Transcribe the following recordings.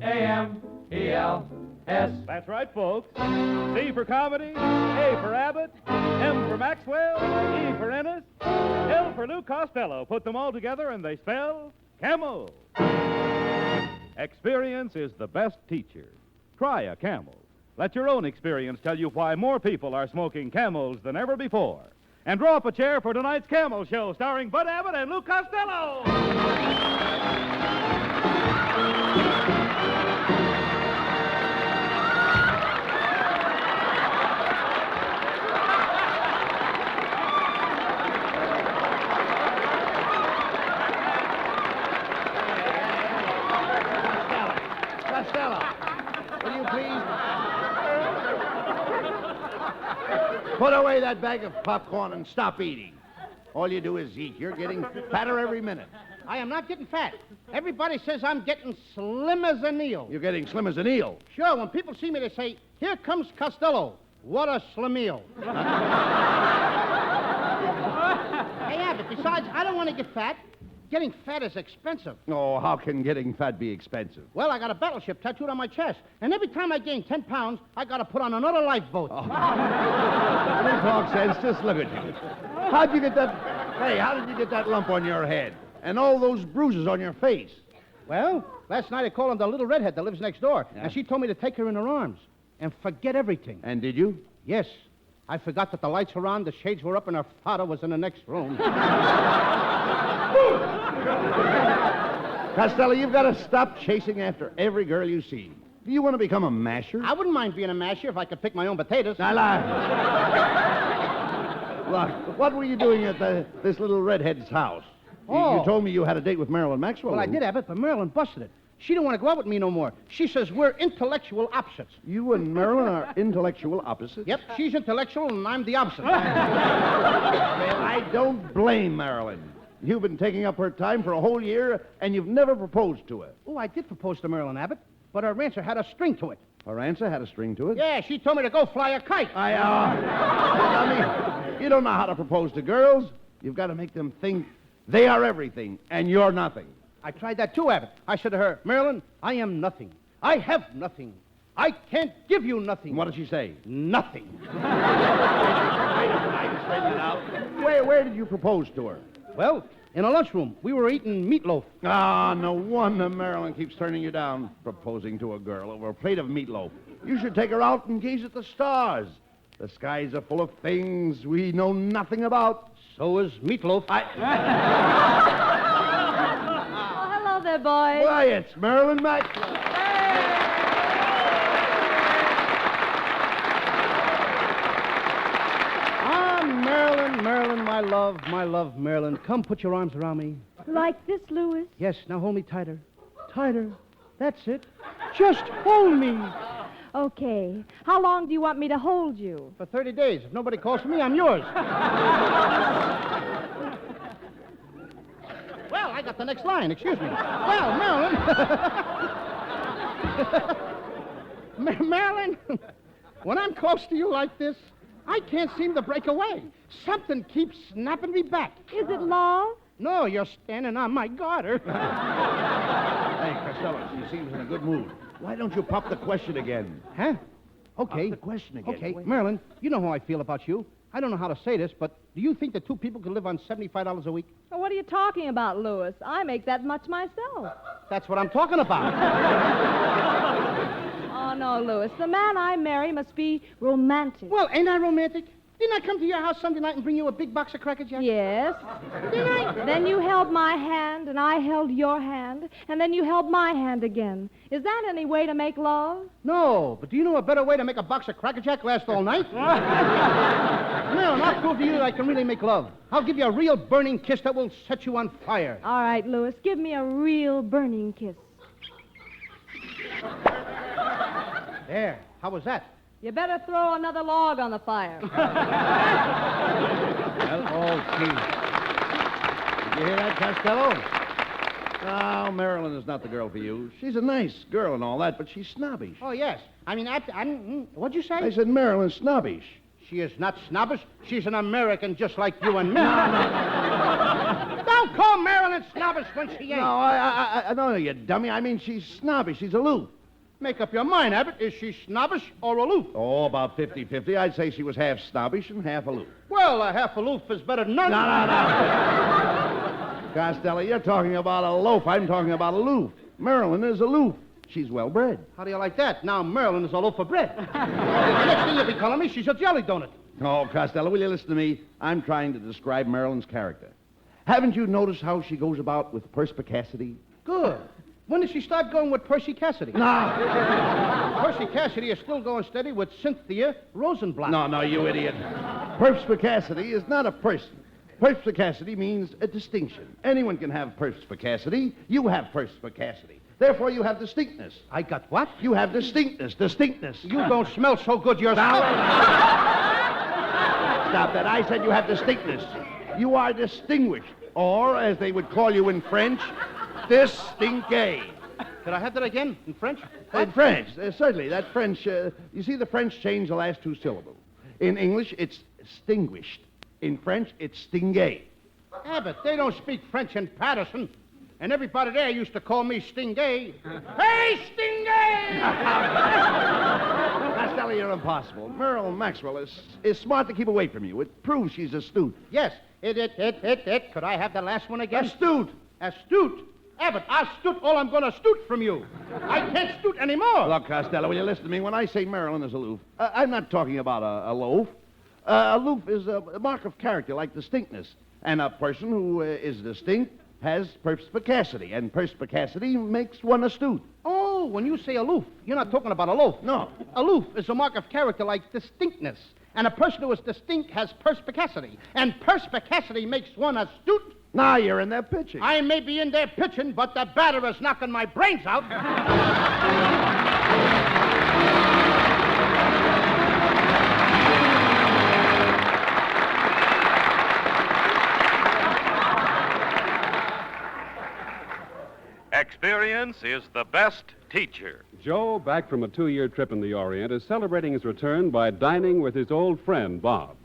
A-M-E-L-S. That's right, folks. C for comedy, A for Abbott, M for Maxwell, E for Ennis, L for Lou Costello. Put them all together and they spell Camel. Experience is the best teacher. Try a Camel. Let your own experience tell you why more people are smoking Camels than ever before. And draw up a chair for tonight's Camel Show starring Bud Abbott and Lou Costello. Costello, will you please put away that bag of popcorn and stop eating? All you do is eat. You're getting fatter every minute. I am not getting fat. Everybody says I'm getting slim as an eel. You're getting slim as an eel. Sure, when people see me, they say, "Here comes Costello. What a slim eel." Hey, Abbott, besides, I don't want to get fat. Getting fat is expensive. Oh, how can getting fat be expensive? Well, I got a battleship tattooed on my chest, and every time I gain 10 pounds, I got to put on another lifeboat. Oh. Don't talk sense. Just look at you. How'd you get that? Hey, how did you get that lump on your head? And all those bruises on your face? Well, last night I called on the little redhead that lives next door, Yeah. and she told me to take her in her arms and forget everything. And did you? Yes. I forgot that the lights were on, the shades were up, and her father was in the next room. Costello, you've got to stop chasing after every girl you see. Do you want to become a masher? I wouldn't mind being a masher if I could pick my own potatoes. Now, look, what were you doing at this little redhead's house? Oh. You told me you had a date with Marilyn Maxwell. Well, I did, Abbott, but Marilyn busted it. She didn't want to go out with me no more. She says we're intellectual opposites. You and Marilyn are intellectual opposites? Yep, she's intellectual and I'm the opposite. Well, I don't blame Marilyn. You've been taking up her time for a whole year, and you've never proposed to her. Oh, I did propose to Marilyn, Abbott, but her answer had a string to it. Her answer had a string to it? Yeah, she told me to go fly a kite. I mean, you don't know how to propose to girls. You've got to make them think they are everything, and you're nothing. I tried that too, Abbott. I said to her, Marilyn, I am nothing. I have nothing. I can't give you nothing. What did she say? Nothing. Where did you propose to her? Well, in a lunchroom. We were eating meatloaf. Ah, no wonder Marilyn keeps turning you down, proposing to a girl over a plate of meatloaf. You should take her out and gaze at the stars. The skies are full of things we know nothing about. So is meatloaf. Oh, hello there, boys. Why, it's Marilyn Maxwell. Marilyn, my love, Marilyn. Come put your arms around me. Like this, Louis? Yes, now hold me tighter. Tighter. That's it. Just hold me. Okay. How long do you want me to hold you? For 30 days. If nobody calls for me, I'm yours. Well, I got the next line. Excuse me. Well, Marilyn. Marilyn, when I'm close to you like this, I can't seem to break away. Something keeps snapping me back. Is it love? No, you're standing on my garter. Hey, Costello, she seems in a good mood. Why don't you pop the question again? Huh? Okay. Pop the question again. Okay, Wait. Marilyn, you know how I feel about you. I don't know how to say this, but do you think that two people can live on $75 a week? Well, what are you talking about, Louis? I make that much myself. That's what I'm talking about. Oh, no, Louis. The man I marry must be romantic. Well, ain't I romantic? Didn't I come to your house Sunday night and bring you a big box of Cracker Jacks? Yes. Didn't I? Then you held my hand, and I held your hand, and then you held my hand again. Is that any way to make love? No, but do you know a better way to make a box of Cracker Jack last all night? Marilyn, I'll prove to you that I can really make love. I'll give you a real burning kiss that will set you on fire. All right, Louis, give me a real burning kiss. There. How was that? You better throw another log on the fire. Well, oh, gee. Did you hear that, Costello? No, Marilyn is not the girl for you. She's a nice girl and all that, but she's snobbish. Oh, yes. I mean, what'd you say? I said Marilyn's snobbish. She is not snobbish. She's an American just like you and me. Don't call Marilyn and snobbish when she ain't. No, I no, you dummy. I mean, she's snobbish. She's aloof. Make up your mind, Abbott. Is she snobbish or aloof? Oh, about 50-50. I'd say she was half snobbish and half aloof. Well, a half aloof is better than none. No. Costello, you're talking about a loaf. I'm talking about aloof. Marilyn is aloof. She's well-bred. How do you like that? Now Marilyn is a loaf of bread. The next thing you'll be telling me, she's a jelly donut. Oh, Costello, will you listen to me? I'm trying to describe Marilyn's character. Haven't you noticed how she goes about with perspicacity? Good. When did she start going with Percy Cassidy? No. Percy Cassidy is still going steady with Cynthia Rosenblatt. No, you idiot. Perspicacity is not a person. Perspicacity means a distinction. Anyone can have perspicacity. You have perspicacity. Therefore, you have distinctness. I got what? You have distinctness. You don't smell so good yourself. Stop that. I said you have distinctness. You are distinguished. Or, as they would call you in French, distingué. Could I have that again in French? In French, certainly. That French, you see, the French change the last two syllables. In English, it's distinguished. In French, it's stingé. Abbott, they don't speak French in Patterson. And everybody there used to call me Stingay. Hey, Stingay! Costello, you're impossible. Marilyn Maxwell is smart to keep away from you. It proves she's astute. Yes, it. Could I have the last one again? Astute. Astute. Abbott, astute all I'm going to stoot from you. I can't stoot anymore. Look, Costello, will you listen to me? When I say Marilyn is aloof, I'm not talking about a loaf. Aloof is a mark of character, like distinctness. And a person who is distinct has perspicacity, and perspicacity makes one astute. Oh, when you say aloof, you're not talking about a loaf. No. Aloof is a mark of character like distinctness. And a person who is distinct has perspicacity. And perspicacity makes one astute. Now you're in there pitching. I may be in there pitching, but the batter is knocking my brains out. Experience is the best teacher. Joe, back from a 2-year trip in the Orient, is celebrating his return by dining with his old friend, Bob.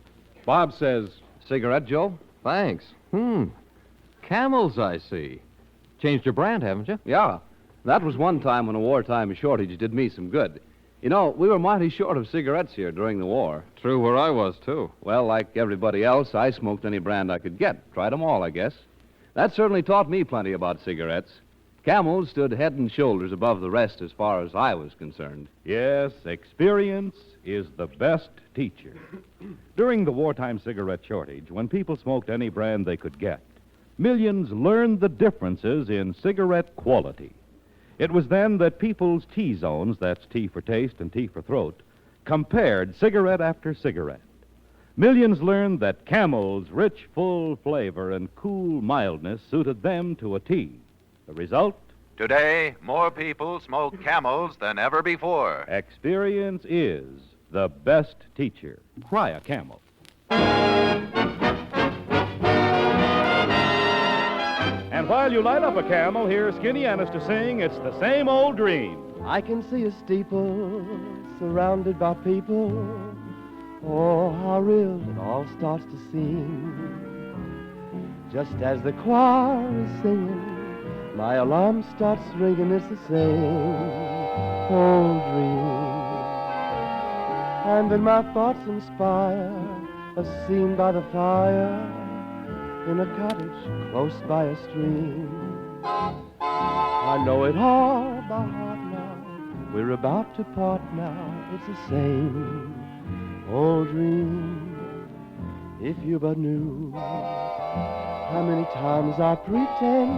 Bob says, Cigarette, Joe? Thanks. Camels, I see. Changed your brand, haven't you? Yeah. That was one time when a wartime shortage did me some good. You know, we were mighty short of cigarettes here during the war. True where I was, too. Well, like everybody else, I smoked any brand I could get. Tried them all, I guess. That certainly taught me plenty about cigarettes. Camels stood head and shoulders above the rest as far as I was concerned. Yes, experience is the best teacher. During the wartime cigarette shortage, when people smoked any brand they could get, millions learned the differences in cigarette quality. It was then that people's T-zones, that's T for taste and T for throat, compared cigarette after cigarette. Millions learned that Camel's rich, full flavor and cool mildness suited them to a T. The result? Today, more people smoke Camels than ever before. Experience is the best teacher. Try a Camel. And while you light up a Camel, hear Skinny Ennis to sing It's the Same Old Dream. I can see a steeple surrounded by people. Oh, how real it all starts to seem. Just as the choir is singing, my alarm starts ringing. It's the same old dream. And then my thoughts inspire a scene by the fire in a cottage close by a stream. I know it all by heart now. We're about to part now. It's the same old dream. If you but knew how many times I pretend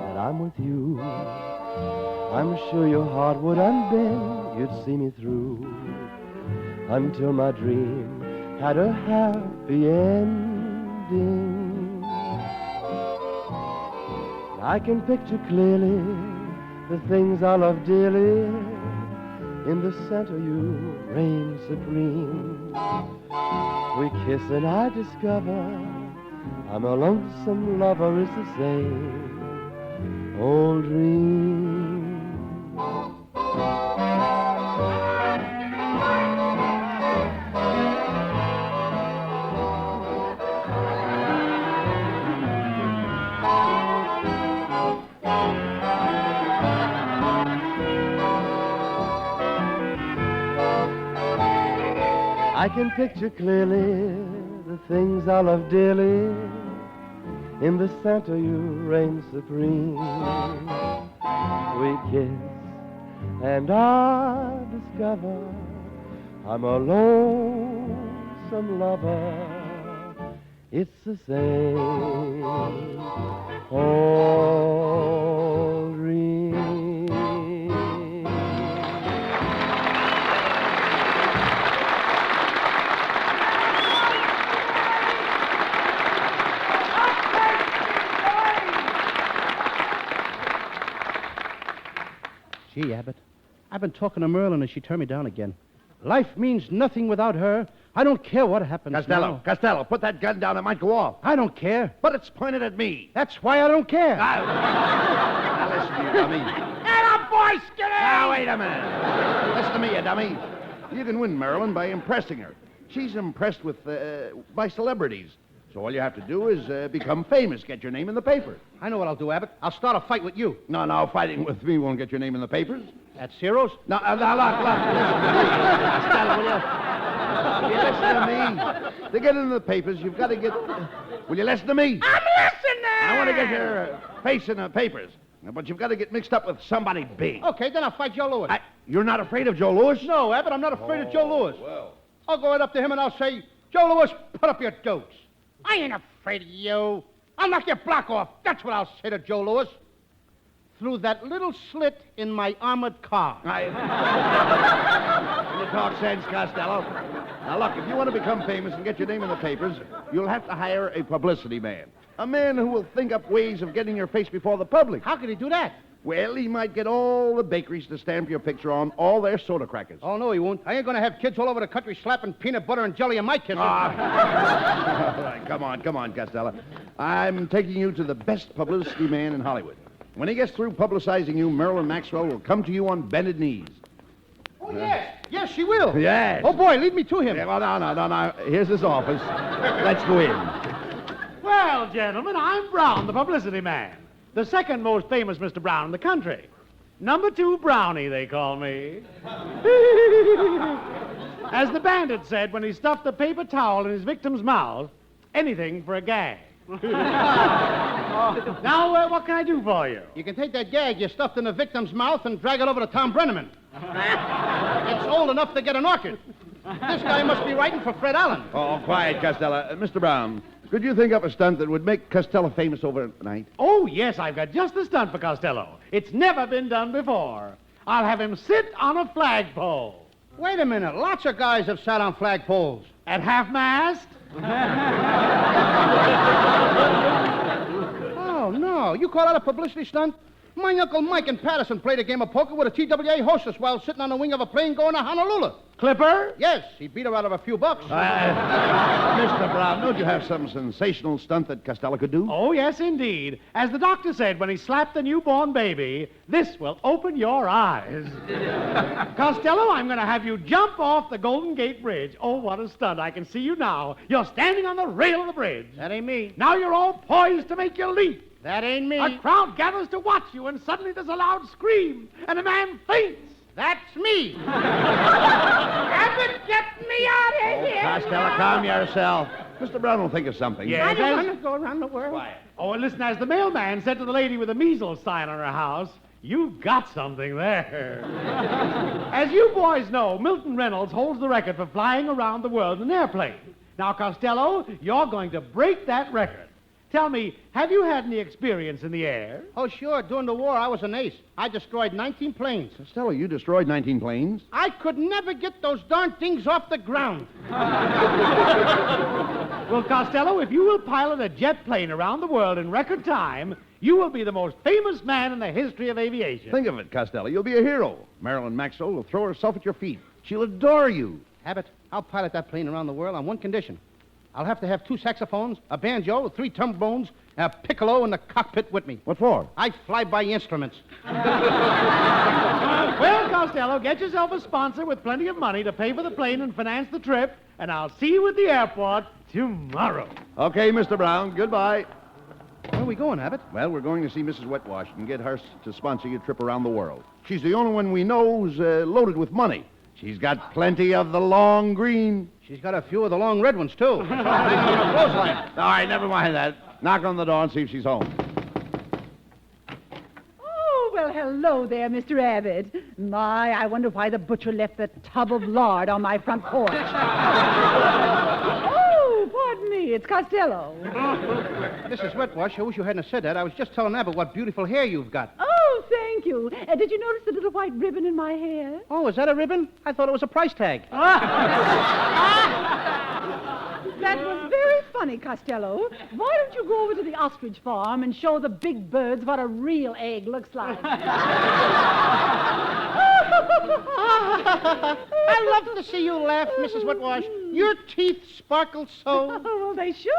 that I'm with you, I'm sure your heart would unbend. You'd see me through until my dream had a happy ending. I can picture clearly the things I love dearly. In the center you reign supreme. We kiss and I discover I'm a lonesome lover. It's the same old dream. I can picture clearly the things I love dearly. In the center you reign supreme. We kiss, and I discover I'm a lonesome lover. It's the same old dream. Gee, Abbott, I've been talking to Marilyn and she turned me down again. Life means nothing without her. I don't care what happens. Costello, put that gun down. It might go off. I don't care. But it's pointed at me. That's why I don't care. Now listen to you, dummy. Atta boy, Skinny! Now, wait a minute. Listen to me, you dummy. You can win Marilyn by impressing her. She's impressed by celebrities. So all you have to do is become famous, get your name in the paper. I know what I'll do, Abbott. I'll start a fight with you. No, fighting with me won't get your name in the papers. At Ciro's? No, look. Stella, will you listen to me? To get into the papers, you've got to get... will you listen to me? I'm listening! I want to get your face in the papers. But you've got to get mixed up with somebody big. Okay, then I'll fight Joe Louis. You're not afraid of Joe Louis? No, Abbott, I'm not afraid of Joe Louis. Well. I'll go right up to him and I'll say, Joe Louis, put up your dukes. I ain't afraid of you. I'll knock your block off. That's what I'll say to Joe Louis. Through that little slit in my armored car. You talk sense, Costello. Now, look, if you want to become famous and get your name in the papers, you'll have to hire a publicity man. A man who will think up ways of getting your face before the public. How could he do that? Well, he might get all the bakeries to stamp your picture on all their soda crackers. Oh, no, he won't. I ain't going to have kids all over the country slapping peanut butter and jelly in my kisses. All right, come on, Costello. I'm taking you to the best publicity man in Hollywood. When he gets through publicizing you, Marilyn Maxwell will come to you on bended knees. Oh, yes. Yes, she will. Yes. Oh, boy, lead me to him. Yeah, well, no. Here's his office. Let's go in. Well, gentlemen, I'm Brown, the publicity man. The second most famous Mr. Brown in the country. Number 2 Brownie, they call me. As the bandit said when he stuffed a paper towel in his victim's mouth, anything for a gag. Now, what can I do for you? You can take that gag you stuffed in the victim's mouth and drag it over to Tom Brenneman. It's old enough to get an orchid. This guy must be writing for Fred Allen. Oh, quiet, Costello. Mr. Brown, could you think up a stunt that would make Costello famous overnight? Oh, yes, I've got just the stunt for Costello. It's never been done before. I'll have him sit on a flagpole. Wait a minute. Lots of guys have sat on flagpoles. At half-mast? Oh, no. You call that a publicity stunt? My Uncle Mike in Patterson played a game of poker with a TWA hostess while sitting on the wing of a plane going to Honolulu. Clipper? Yes, he beat her out of a few bucks. Mr. Brown, don't you have some sensational stunt that Costello could do? Oh, yes, indeed. As the doctor said when he slapped the newborn baby, this will open your eyes. Costello, I'm going to have you jump off the Golden Gate Bridge. Oh, what a stunt. I can see you now. You're standing on the rail of the bridge. That ain't me. Now you're all poised to make your leap. That ain't me. A crowd gathers to watch you, and suddenly there's a loud scream, and a man faints. That's me. Abbott, get me out of here. Costello, calm yourself. Mr. Brown will think of something. Yes, I don't want to go around the world. Quiet. Oh, and listen, as the mailman said to the lady with the measles sign on her house, you've got something there. As you boys know, Milton Reynolds holds the record for flying around the world in an airplane. Now, Costello, you're going to break that record. Tell me, have you had any experience in the air? Oh, sure. During the war, I was an ace. I destroyed 19 planes. Costello, you destroyed 19 planes. I could never get those darn things off the ground. Well, Costello, if you will pilot a jet plane around the world in record time, you will be the most famous man in the history of aviation. Think of it, Costello. You'll be a hero. Marilyn Maxwell will throw herself at your feet. She'll adore you. Abbott, I'll pilot that plane around the world on one condition. I'll have to have 2 saxophones, a banjo, 3 trombones, and a piccolo in the cockpit with me. What for? I fly by instruments. Well, Costello, get yourself a sponsor with plenty of money to pay for the plane and finance the trip, and I'll see you at the airport tomorrow. Okay, Mr. Brown. Goodbye. Where are we going, Abbott? Well, we're going to see Mrs. Wetwash and get her to sponsor your trip around the world. She's the only one we know who's loaded with money. She's got plenty of the long green. She's She's got a few of the long red ones, too. Hanging on a clothesline. All right, never mind that. Knock on the door and see if she's home. Oh, well, hello there, Mr. Abbott. My, I wonder why the butcher left the tub of lard on my front porch. Oh, pardon me, it's Costello. Mrs. Wetwash, I wish you hadn't said that. I was just telling Abbott what beautiful hair you've got. Oh, thank you. Did you notice the little white ribbon in my hair? Oh, is that a ribbon? I thought it was a price tag. That was very funny, Costello. Why don't you go over to the ostrich farm and show the big birds what a real egg looks like? I love to see you laugh, Mrs. Wetwash. Your teeth sparkle so. Oh, they should.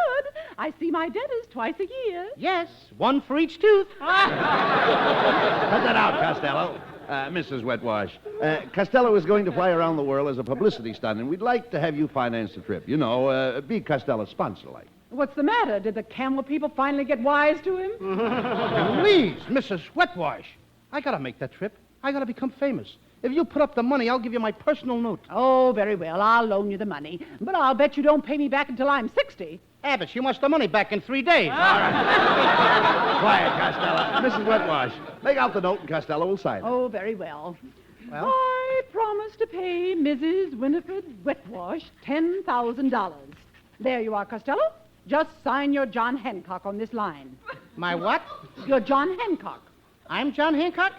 I see my dentist twice a year. Yes, one for each tooth. Cut that out, Costello. Mrs. Wetwash, Costello is going to fly around the world as a publicity stunt, and we'd like to have you finance the trip. You know, be Costello's sponsor, like. What's the matter? Did the camel people finally get wise to him? Please, Mrs. Wetwash. I gotta make that trip. I gotta become famous. If you put up the money, I'll give you my personal note. Oh, very well. I'll loan you the money. But I'll bet you don't pay me back until I'm 60. Abbott, she wants the money back in 3 days. Quiet, Costello. Mrs. Wetwash, make out the note and Costello will sign it. Oh, very well. Well? I promise to pay Mrs. Winifred Wetwash $10,000. There you are, Costello. Just sign your John Hancock on this line. My what? Your John Hancock. I'm John Hancock?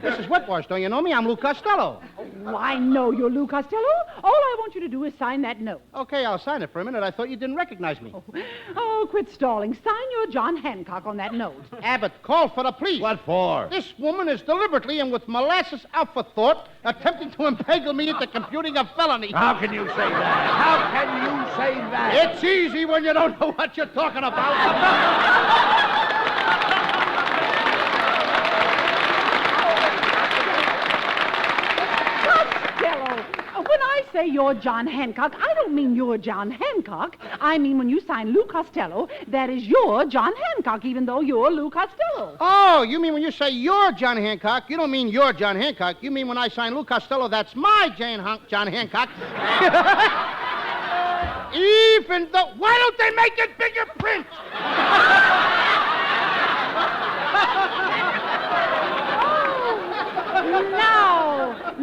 Mrs. Wetwash, don't you know me? I'm Lou Costello. Oh, I know you're Lou Costello. All I want you to do is sign that note. Okay, I'll sign it for a minute. I thought you didn't recognize me. Oh, quit stalling. Sign your John Hancock on that note. Abbott, call for the police. What for? This woman is deliberately and with molasses afterthought attempting to inveigle me into computing a felony. How can you say that? How can you say that? It's easy when you don't know what you're talking about. When I say you're John Hancock, I don't mean you're John Hancock. I mean when you sign Lou Costello, that is your John Hancock, even though you're Lou Costello. Oh, you mean when you say you're John Hancock, you don't mean you're John Hancock. You mean when I sign Lou Costello, that's my John Hancock. Even though... Why don't they make it bigger print?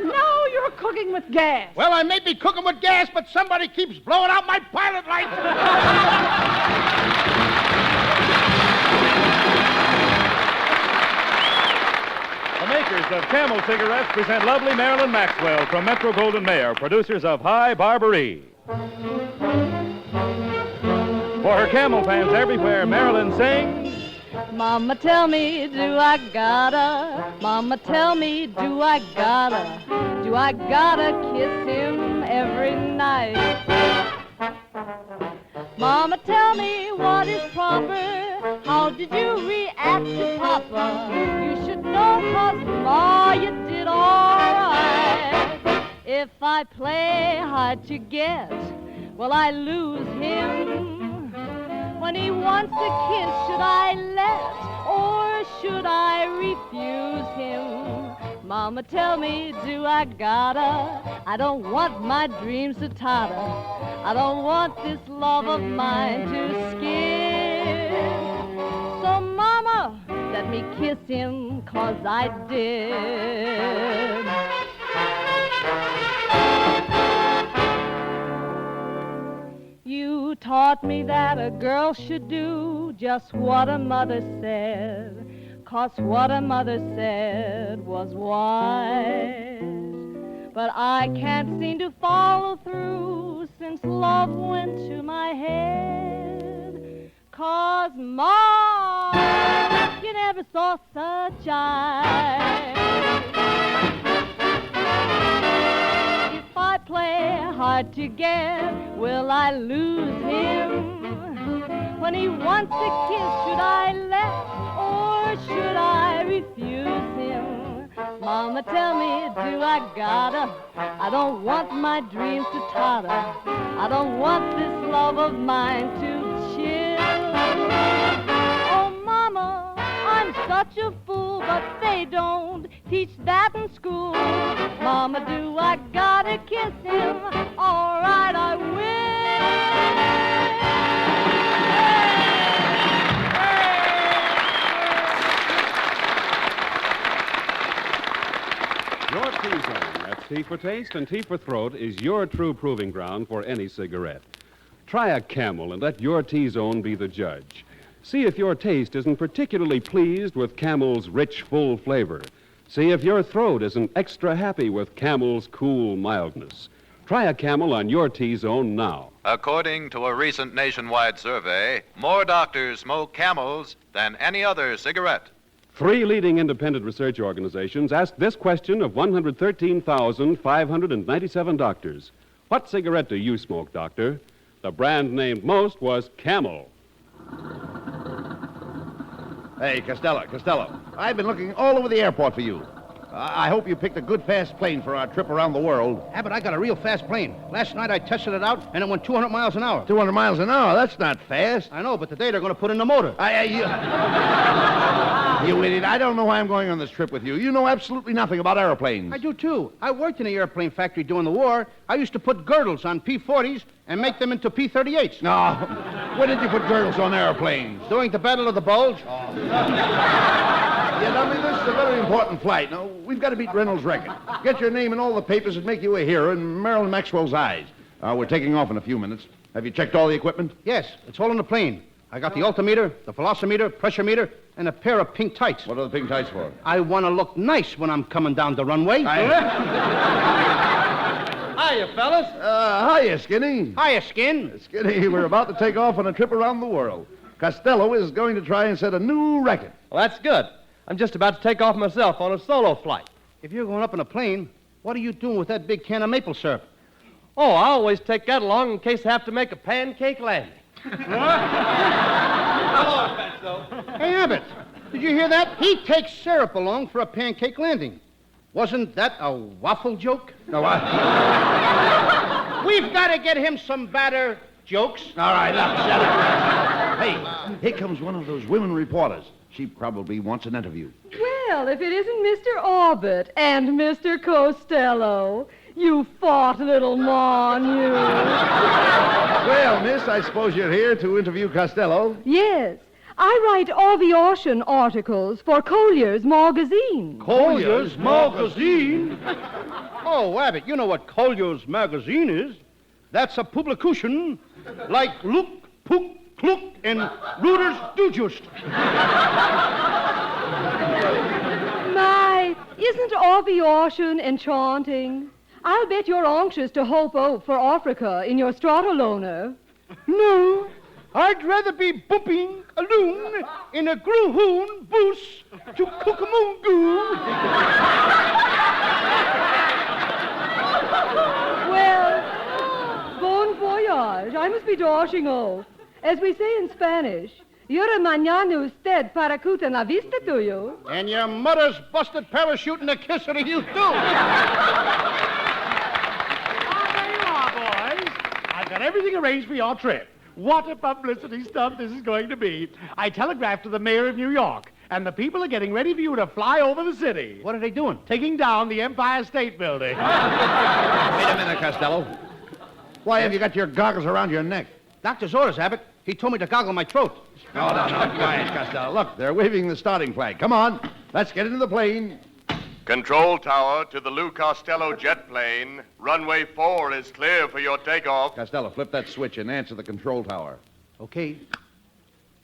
Now you're cooking with gas. Well, I may be cooking with gas, but somebody keeps blowing out my pilot light. The makers of Camel cigarettes present lovely Marilyn Maxwell from Metro Goldwyn Mayer, producers of High Barbary. For her Camel fans everywhere, Marilyn sings... Mama, tell me, do I gotta? Mama, tell me, do I gotta? Do I gotta kiss him every night? Mama, tell me what is proper. How did you react to Papa? You should know, 'cause Ma, you did all right. If I play hard to get, will I lose him? When he wants a kiss, should I let or should I refuse him? Mama, tell me, do I gotta? I don't want my dreams to totter. I don't want this love of mine to skip. So, Mama, let me kiss him, 'cause I did. You taught me that a girl should do just what a mother said, 'cause what a mother said was wise. But I can't seem to follow through since love went to my head. 'Cause, Ma, you never saw such eyes. If I play hard to get, will I lose him? When he wants a kiss, should I let or should I refuse him? Mama, tell me, do I gotta? I don't want my dreams to totter. I don't want this love of mine to chill. Oh, Mama, I'm such a fool, but they don't teach that in school. Mama, do I gotta kiss him? All right, I will. T-Zone. That's T for taste and T for throat is your true proving ground for any cigarette. Try a Camel and let your T-Zone be the judge. See if your taste isn't particularly pleased with Camel's rich, full flavor. See if your throat isn't extra happy with Camel's cool mildness. Try a Camel on your T-Zone now. According to a recent nationwide survey, more doctors smoke Camels than any other cigarette. 3 leading independent research organizations asked this question of 113,597 doctors. What cigarette do you smoke, doctor? The brand named most was Camel. Hey, Costello. I've been looking all over the airport for you. I hope you picked a good, fast plane for our trip around the world. Abbott, I got a real fast plane. Last night I tested it out, and it went 200 miles an hour. 200 miles an hour? That's not fast. I know, but today they're going to put in the motor. You idiot. I don't know why I'm going on this trip with you. You know absolutely nothing about airplanes. I do, too. I worked in the airplane factory during the war. I used to put girdles on P-40s and make them into P-38s. No. When did you put girdles on airplanes? During the Battle of the Bulge. Yeah, I mean, this is a very important flight. Now, we've got to beat Reynolds' record. Get your name in all the papers and make you a hero in Marilyn Maxwell's eyes. We're taking off in a few minutes. Have you checked all the equipment? Yes, it's all in the plane. I got the altimeter, the velocimeter, pressure meter, and a pair of pink tights. What are the pink tights for? I want to look nice when I'm coming down the runway. Hiya, fellas. Hiya, Skinny. Hiya, Skin. Skinny, we're about to take off on a trip around the world. Costello is going to try and set a new record. Well, that's good. I'm just about to take off myself on a solo flight. If you're going up in a plane, what are you doing with that big can of maple syrup? Oh, I always take that along in case I have to make a pancake landing. Hello, Fatso. Hey, Abbott, did you hear that? He takes syrup along for a pancake landing. Wasn't that a waffle joke? No, what? We've got to get him some better jokes. All right, look, shut up. Hey, here comes one of those women reporters. She probably wants an interview. Well, if it isn't Mr. Abbott and Mr. Costello, you fought little Mon, you. Well, miss, I suppose you're here to interview Costello. Yes. I write aviation articles for Collier's magazine. Collier's magazine? Oh, Abbott, you know what Collier's magazine is. That's a publication like Look, Pook, Klook, and Reuters Digest. My, isn't aviation enchanting? I'll bet you're anxious to hope out for Africa in your Stratoloner. No, I'd rather be booping a loon in a groohoon boos to Cucamoongoo. Well, bon voyage. I must be dashing off. As we say in Spanish, Yura mañana usted paracuta en la vista tuyo. And your mother's busted parachute in the kisser to you, too. There you are, boys. I've got everything arranged for your trip. What a publicity stunt this is going to be. I telegraphed to the mayor of New York, and the people are getting ready for you to fly over the city. What are they doing? Taking down the Empire State Building. Wait a minute, Costello. Why have you got your goggles around your neck? Doctor's orders, Abbott. He told me to goggle my throat. No, quiet, Costello. Look, they're waving the starting flag. Come on, let's get into the plane. Control tower to the Lou Costello jet plane. Runway 4 is clear for your takeoff. Costello, flip that switch and answer the control tower. Okay.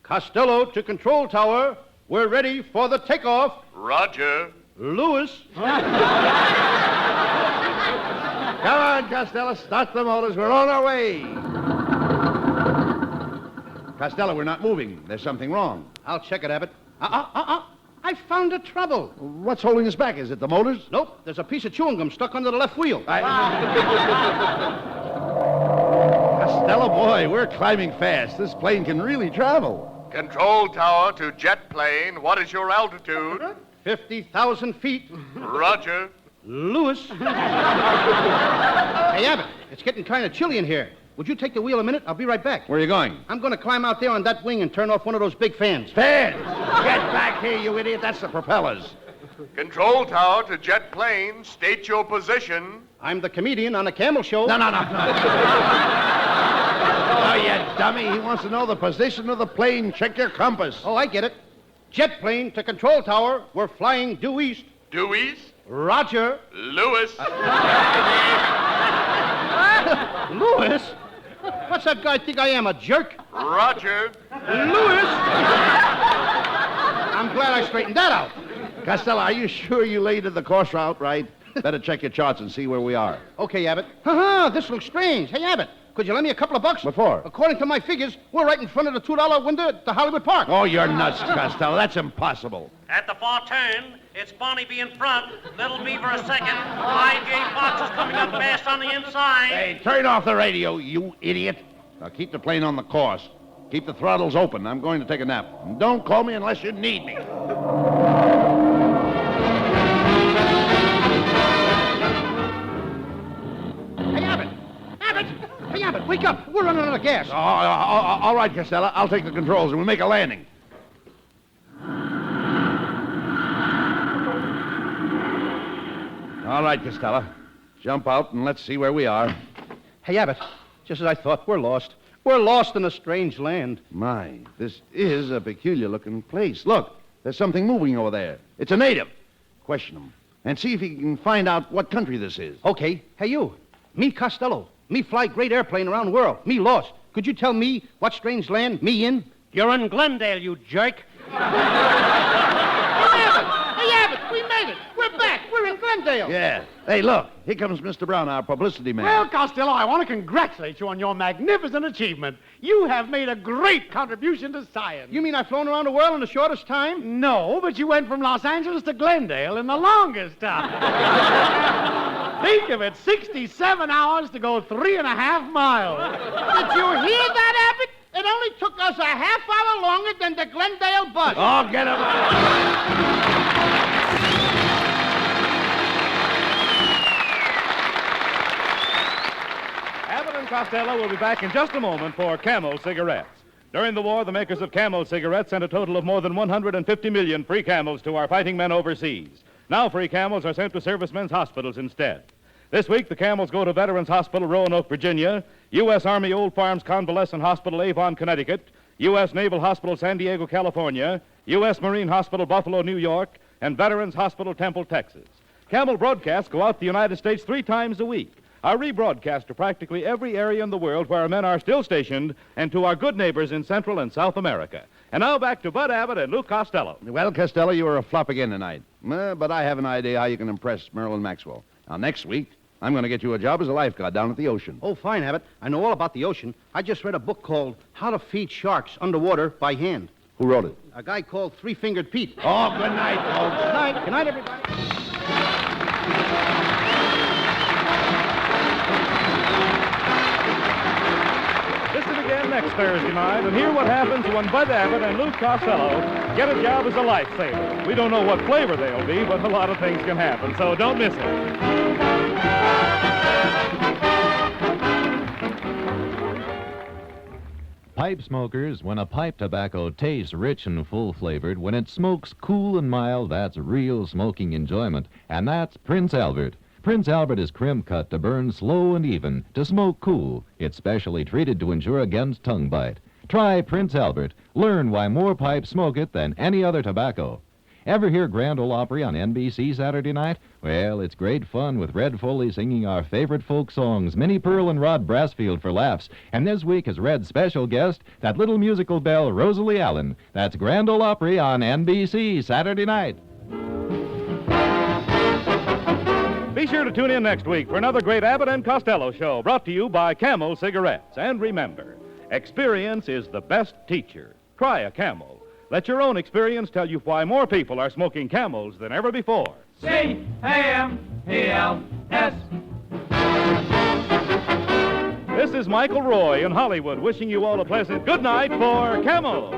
Costello to control tower. We're ready for the takeoff. Roger. Lewis. Come on, Costello, start the motors. We're on our way. Costello, we're not moving. There's something wrong. I'll check it, Abbott. I found a trouble. What's holding us back? Is it the motors? Nope. There's a piece of chewing gum stuck under the left wheel. Costello, boy, we're climbing fast. This plane can really travel. Control tower to jet plane. What is your altitude? 50,000 feet. Roger. Lewis. Hey, Abbott, it's getting kind of chilly in here. Would you take the wheel a minute? I'll be right back. Where are you going? I'm going to climb out there on that wing and turn off one of those big fans. Fans! Get back here, you idiot. That's the propellers. Control tower to jet plane. State your position. I'm the comedian on a camel show. No. Oh, you dummy. He wants to know the position of the plane. Check your compass. Oh, I get it. Jet plane to control tower. We're flying due east. Due east? Roger. Lewis. Lewis? What's that guy think I am, a jerk? Roger. Lewis? I'm glad I straightened that out. Costello, are you sure you laid the course route right? Better check your charts and see where we are. Okay, Abbott. This looks strange. Hey, Abbott, could you lend me a couple of bucks? What for? According to my figures, we're right in front of the $2 window at the Hollywood Park. Oh, you're nuts, Costello. That's impossible. At the far turn, it's Bonnie B in front, Little B for a second. I.J. Fox is coming up fast on the inside. Hey, turn off the radio, you idiot. Now keep the plane on the course. Keep the throttles open. I'm going to take a nap. And don't call me unless you need me. Hey, Abbott! Abbott! Hey, Abbott, wake up! We're running out of gas. All right, Costello. I'll take the controls and we'll make a landing. All right, Costello. Jump out and let's see where we are. Hey, Abbott, just as I thought, we're lost. We're lost in a strange land. My, this is a peculiar-looking place. Look, there's something moving over there. It's a native. Question him and see if he can find out what country this is. Okay. Hey, you. Me, Costello. Me fly great airplane around the world. Me lost. Could you tell me what strange land me in? You're in Glendale, you jerk. Hey, Abbott, we made it. We're back. We're in Glendale. Yeah. Hey, look. Here comes Mr. Brown, our publicity man. Well, Costello, I want to congratulate you on your magnificent achievement. You have made a great contribution to science. You mean I've flown around the world in the shortest time? No, but you went from Los Angeles to Glendale in the longest time. Think of it, 67 hours to go 3.5 miles. Did you hear that, Abbott? It only took us a half hour longer than the Glendale bus. Oh, get him Abbott and Costello will be back in just a moment for Camel cigarettes. During the war, the makers of Camel cigarettes sent a total of more than 150 million free Camels to our fighting men overseas. Now free Camels are sent to servicemen's hospitals instead. This week, the Camels go to Veterans Hospital, Roanoke, Virginia, U.S. Army Old Farms Convalescent Hospital, Avon, Connecticut, U.S. Naval Hospital, San Diego, California, U.S. Marine Hospital, Buffalo, New York, and Veterans Hospital, Temple, Texas. Camel broadcasts go out to the United States 3 times a week. Are rebroadcast to practically every area in the world where our men are still stationed and to our good neighbors in Central and South America. And now back to Bud Abbott and Lou Costello. Well, Costello, you were a flop again tonight. But I have an idea how you can impress Marilyn Maxwell. Now, next week, I'm going to get you a job as a lifeguard down at the ocean. Oh, fine, Abbott. I know all about the ocean. I just read a book called How to Feed Sharks Underwater by Hand. Who wrote it? A guy called Three-Fingered Pete. Oh, good night, folks. Good night. Good night, everybody. Listen again next Thursday night and hear what happens when Bud Abbott and Lou Costello get a job as a lifesaver. We don't know what flavor they'll be, but a lot of things can happen, so don't miss it. Pipe smokers, when a pipe tobacco tastes rich and full-flavored, when it smokes cool and mild, that's real smoking enjoyment. And that's Prince Albert. Prince Albert is crimp-cut to burn slow and even, to smoke cool. It's specially treated to ensure against tongue bite. Try Prince Albert. Learn why more pipes smoke it than any other tobacco. Ever hear Grand Ole Opry on NBC Saturday night? Well, it's great fun with Red Foley singing our favorite folk songs, Minnie Pearl and Rod Brassfield for laughs. And this week is Red's special guest, that little musical belle, Rosalie Allen. That's Grand Ole Opry on NBC Saturday night. Be sure to tune in next week for another great Abbott and Costello show brought to you by Camel Cigarettes. And remember, experience is the best teacher. Try a Camel. Let your own experience tell you why more people are smoking Camels than ever before. C-A-M-E-L-S. This is Michael Roy in Hollywood wishing you all a pleasant good night for Camels.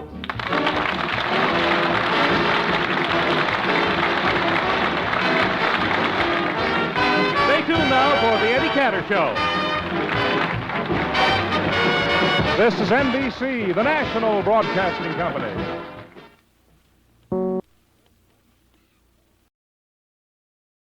Stay tuned now for the Eddie Cantor Show. This is NBC, the national broadcasting company.